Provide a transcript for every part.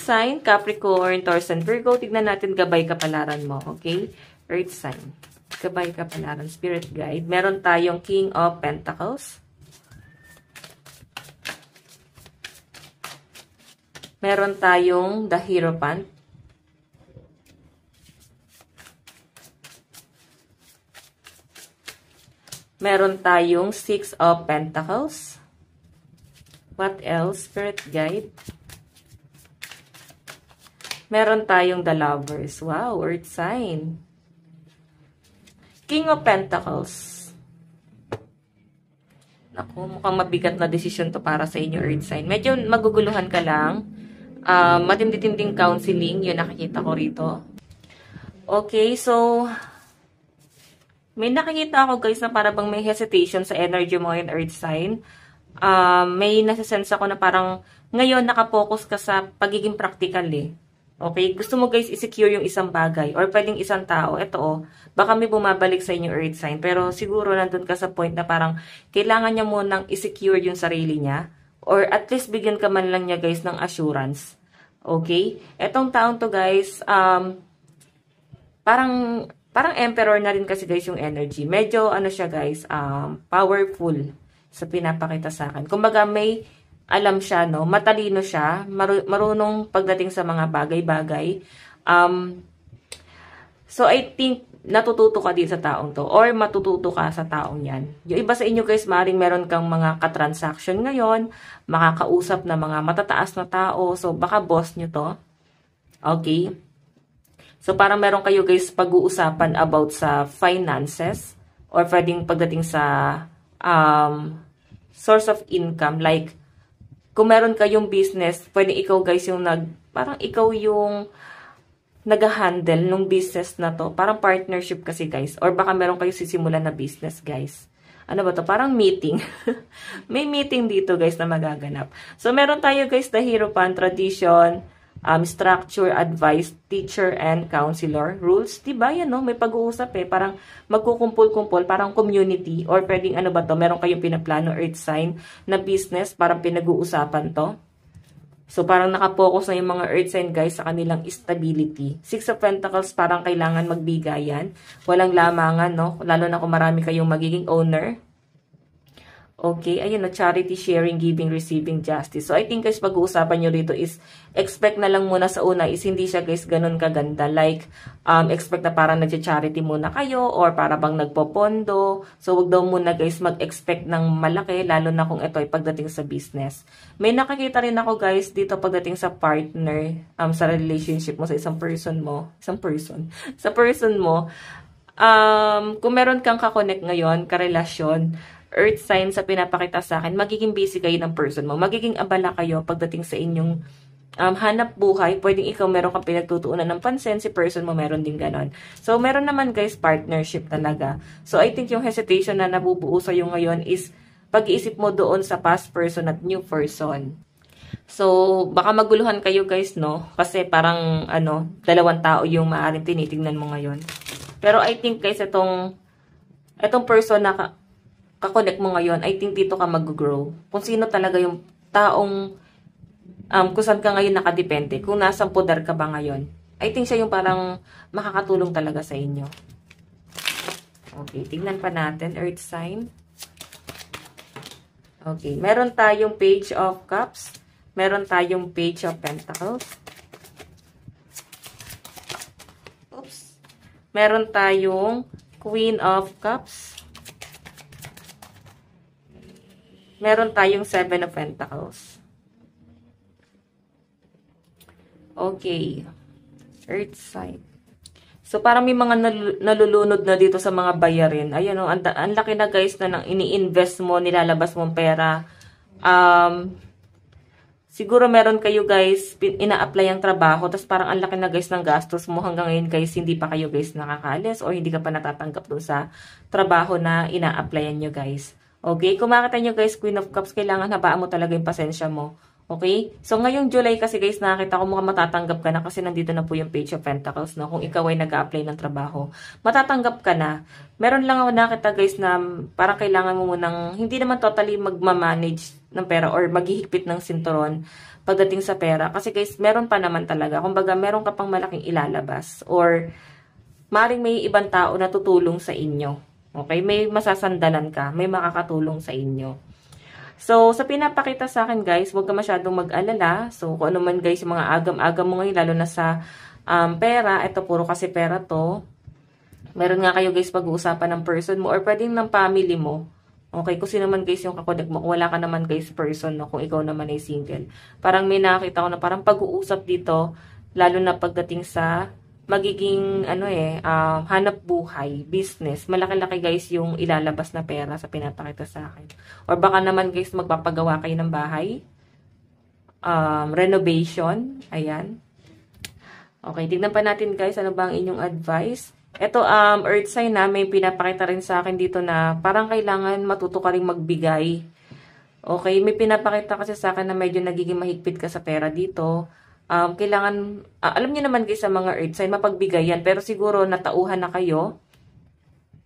sign, Capricorn, Taurus, and Virgo. Tignan natin gabay kapalaran mo, okay? Earth sign. Gabay kapalaran, Spirit Guide. Meron tayong King of Pentacles. Meron tayong The Hierophant. Meron tayong Six of Pentacles. What else? Spirit Guide. Meron tayong The Lovers. Wow, Earth sign. King of Pentacles. Naku, mukhang mabigat na desisyon to para sa inyo, Earth sign. Medyo maguguluhan ka lang. Matindi-tinding counseling, yun nakikita ko rito. Okay, so may nakikita ako guys na para bang may hesitation sa energy mo ngayon, Earth sign. May nasa-sense ako na parang ngayon nakapokus ka sa pagiging practical eh. Okay, gusto mo guys i-secure yung isang bagay or pwedeng isang tao. Ito baka may bumabalik sa inyong Earth sign pero siguro nandun ka sa point na parang kailangan niya munang i-secure yung sarili niya. Or at least bigyan ka man lang niya guys ng assurance. Okay? Etong taong to guys, parang emperor na rin kasi guys yung energy. Medyo ano siya guys, powerful sa pinapakita sa akin. Kumbaga may alam siya, no? Matalino siya, marunong pagdating sa mga bagay-bagay. So I think natututo ka din sa taong to or matututo ka sa taong yan. Yung iba sa inyo guys, maaaring meron kang mga katransaction ngayon, makakausap na mga matataas na tao. So baka boss nyo to. Okay? So parang meron kayo guys pag-uusapan about sa finances or pwedeng pagdating sa source of income. Like, kung meron kayong business, pwedeng ikaw guys yung parang ikaw yung nag-handle nung business na to. Parang partnership kasi guys. Or baka meron kayo sisimulan na business guys. Ano ba to? Parang meeting. May meeting dito guys na magaganap. So meron tayo guys the Hierophant, tradition, structure, advice, teacher, and counselor. Rules. Diba yan no? May pag-uusap eh. Parang magkukumpul-kumpul. Parang community. Or pwedeng ano ba to? Meron kayong pinaplano Earth sign na business. Parang pinag-uusapan to. So, parang nakapokus na yung mga Earth sign, guys, sa kanilang stability. Six of Pentacles, parang kailangan magbigayan. Walang lamangan, no? Lalo na kung marami kayong magiging owner. Okay, ayun na, charity, sharing, giving, receiving, justice. So, I think guys, pag-uusapan nyo rito is, expect na lang muna sa una is hindi siya guys ganun kaganda. Like, expect na parang nag-charity muna kayo or para bang nagpopondo. So, wag daw muna guys mag-expect ng malaki, lalo na kung ito ay pagdating sa business. May nakakita rin ako guys dito pagdating sa partner, sa relationship mo sa isang person mo. Sa person mo, kung meron kang kakonect ngayon, karelasyon, Earth sign sa pinapakita sa akin, magiging busy kayo ng person mo. Magiging abala kayo pagdating sa inyong hanap buhay. Pwedeng ikaw meron kang pinagtutuunan ng pansin, si person mo meron din ganon. So, meron naman guys, partnership talaga. So, I think yung hesitation na nabubuo sa'yo ngayon is pag-iisip mo doon sa past person at new person. So, baka maguluhan kayo guys, no? Kasi parang, dalawang tao yung maaaring tinitingnan mo ngayon. Pero I think guys, itong person na kakonect mo ngayon, I think dito ka mag-grow. Kung sino talaga yung taong, kung saan ka ngayon nakadepende, kung nasa poder ka ba ngayon, I think siya yung parang makakatulong talaga sa inyo. Okay, tingnan pa natin, Earth sign. Okay, meron tayong Page of Cups, meron tayong Page of Pentacles. Oops. Meron tayong Queen of Cups. Meron tayong Seven of Pentacles. Okay. Earth sign. So, parang may mga nalulunod na dito sa mga bayarin. Ayan o, ang laki na guys na nang ini-invest mo, nilalabas mong pera. Siguro meron kayo guys, ina-apply ang trabaho, tapos parang ang laki na guys ng gastos mo. Hanggang ngayon guys, hindi pa kayo guys nakakalis o hindi ka pa natatanggap dun sa trabaho na ina-applyan nyo guys. Okay, kung makita nyo guys, Queen of Cups, kailangan habaan mo talaga yung pasensya mo. Okay? So, ngayong July kasi guys, nakakita ko mukhang matatanggap ka na kasi nandito na po yung Page of Pentacles, no? Kung ikaw ay nag-a-apply ng trabaho, matatanggap ka na. Meron lang ako nakita guys na parang kailangan mo munang, hindi naman totally magmamanage ng pera or maghihigpit ng sinturon pagdating sa pera. Kasi guys, meron pa naman talaga. Kumbaga, meron ka pang malaking ilalabas or maring may ibang tao na tutulong sa inyo. Okay? May masasandalan ka. May makakatulong sa inyo. So, sa pinapakita sa akin guys, huwag ka masyadong mag-alala. So, kung ano man guys, yung mga agam-agam mo ngayon, lalo na sa pera, ito puro kasi pera to. Meron nga kayo guys pag-uusapan ng person mo or pwedeng ng family mo. Okay, kung sino man guys yung kakonek mo, kung wala ka naman guys person, no, kung ikaw naman ay single. Parang may nakakita ko na parang pag-uusap dito, lalo na pagdating sa magiging hanap buhay, business. Malaki-laki guys yung ilalabas na pera sa pinapakita sa akin. Or baka naman guys magpapagawa kayo ng bahay. Renovation. Ayan. Okay, tignan pa natin guys ano ba ang inyong advice. Ito earth sign na may pinapakita rin sa akin dito na parang kailangan matuto ka ring magbigay. Okay, may pinapakita kasi sa akin na medyo nagiging mahigpit ka sa pera dito. Kailangan, alam niyo naman guys sa mga earth sign, mapagbigayan. Pero siguro natauhan na kayo.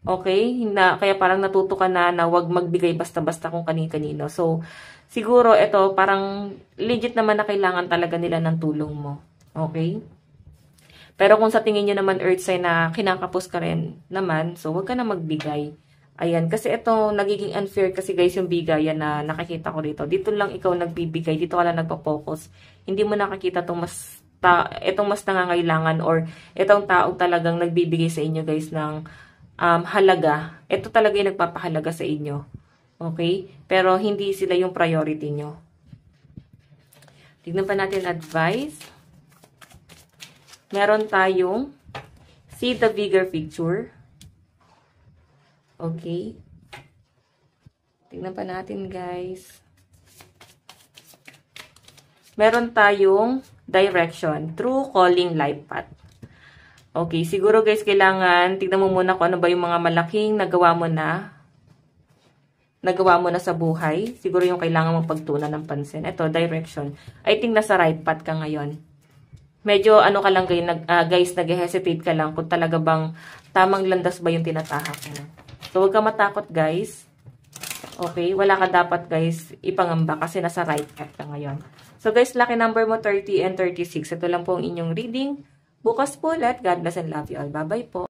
Okay? Kaya parang natuto ka na wag magbigay basta-basta kung kanino-kanino. So, siguro ito parang legit naman na kailangan talaga nila ng tulong mo. Okay? Pero kung sa tingin nyo naman earth sign na kinakapos ka rin naman, so wag ka na magbigay. Ayan, kasi ito nagiging unfair kasi guys yung bigayan na nakikita ko dito. Dito lang ikaw nagbibigay, dito ka lang nagpa-focus. Hindi mo nakikita itong mas nangangailangan or itong taong talagang nagbibigay sa inyo guys ng halaga. Ito talaga yung nagpapahalaga sa inyo. Okay? Pero hindi sila yung priority nyo. Tignan pa natin advice. Meron tayong see the bigger picture. Okay. Tingnan pa natin, guys. Meron tayong direction, true calling life path. Okay, siguro guys, kailangan tignan mo muna kung ano ba yung mga malaking nagawa mo na sa buhay. Siguro yung kailangan mong pagtunan ng pansin. Ito, direction. I think nasa right path ka ngayon. Medyo ano ka lang guys, nag-hesitate ka lang kung talaga bang tamang landas ba yung tinatahak mo. So, huwag ka matakot, guys. Okay? Wala ka dapat, guys, ipangamba kasi nasa right path ka ngayon. So, guys, lucky number mo 30 and 36. Ito lang po ang inyong reading. Bukas po ulit. God bless and love you all. Bye-bye po.